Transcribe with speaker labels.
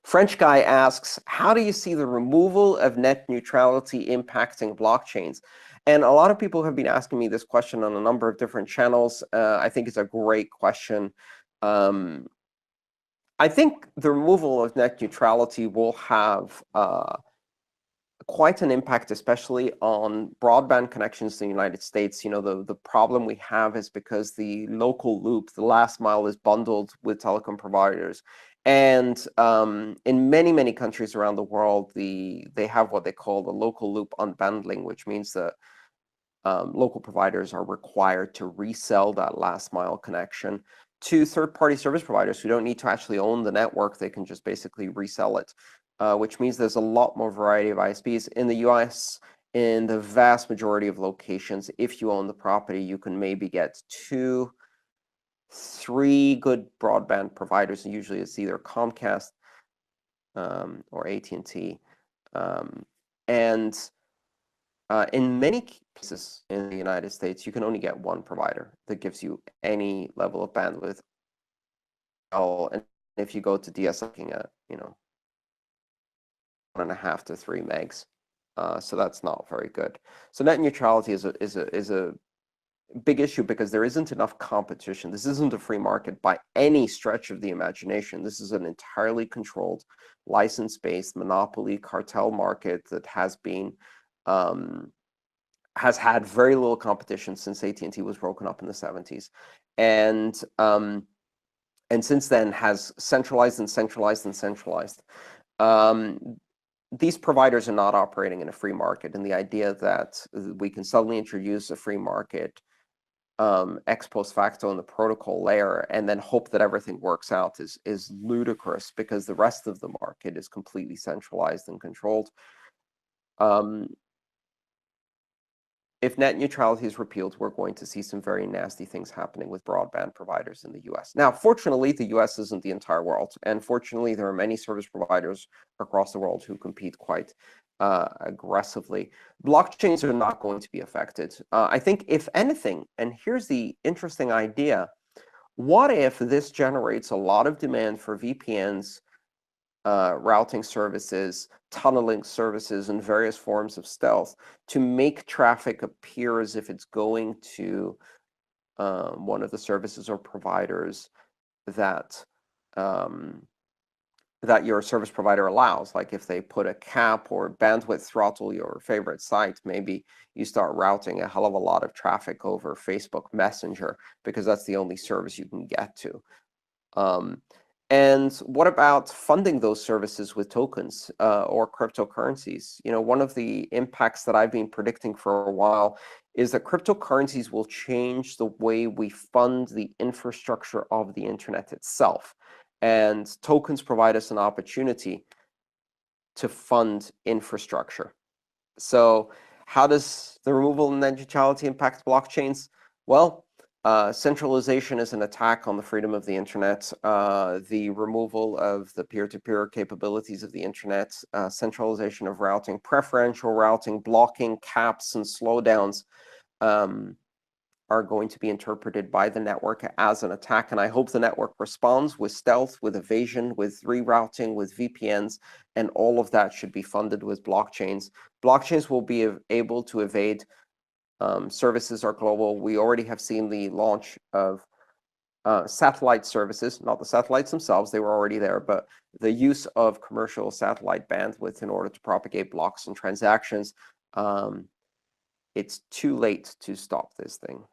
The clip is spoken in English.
Speaker 1: French guy asks, how do you see the removal of net neutrality impacting blockchains? And a lot of people have been asking me this question on a number of different channels. I think it's a great question. I think the removal of net neutrality will have quite an impact, especially on broadband connections in the United States. The problem we have is because the local loop, the last mile, is bundled with telecom providers. And in many, many countries around the world, they have what they call the local loop unbundling, which means that local providers are required to resell that last mile connection to third-party service providers who don't need to actually own the network. They can just basically resell it, which means there's a lot more variety of ISPs. In the US, in the vast majority of locations, if you own the property, you can maybe get 2, 3 good broadband providers. And usually it's either Comcast or at&t. In many cases in the United States, you can only get one provider that gives you any level of bandwidth. And if you go to DSL, looking at 1.5 to 3 megs, so that's not very good. So net neutrality is a big issue because there isn't enough competition. This isn't a free market by any stretch of the imagination. This is an entirely controlled, license-based monopoly cartel market that has had very little competition since at&t was broken up in the 70s, and since then has centralized and centralized and centralized. These providers are not operating in a free market, and the idea that we can suddenly introduce a free market ex post facto in the protocol layer and then hope that everything works out is ludicrous, because the rest of the market is completely centralized and controlled. If net neutrality is repealed, we're going to see some very nasty things happening with broadband providers in the US. Now, fortunately, the US isn't the entire world. And fortunately, there are many service providers across the world who compete quite aggressively. Blockchains are not going to be affected. I think, if anything, and here's the interesting idea, what if this generates a lot of demand for VPNs, routing services, tunneling services, and various forms of stealth to make traffic appear as if it's going to one of the services or providers that your service provider allows. Like if they put a cap or bandwidth throttle your favorite site, maybe you start routing a hell of a lot of traffic over Facebook Messenger because that's the only service you can get to. And what about funding those services with tokens or cryptocurrencies? One of the impacts that I've been predicting for a while is that cryptocurrencies will change the way we fund the infrastructure of the internet itself. And tokens provide us an opportunity to fund infrastructure. So how does the removal of net neutrality impact blockchains? Well, centralization is an attack on the freedom of the internet. The removal of the peer-to-peer capabilities of the internet, centralization of routing, preferential routing, blocking, caps, and slowdowns are going to be interpreted by the network as an attack. And I hope the network responds with stealth, with evasion, with rerouting, with VPNs, and all of that should be funded with blockchains. Blockchains will be able to evade. Services are global. We already have seen the launch of satellite services, not the satellites themselves, they were already there, but the use of commercial satellite bandwidth in order to propagate blocks and transactions. It's too late to stop this thing.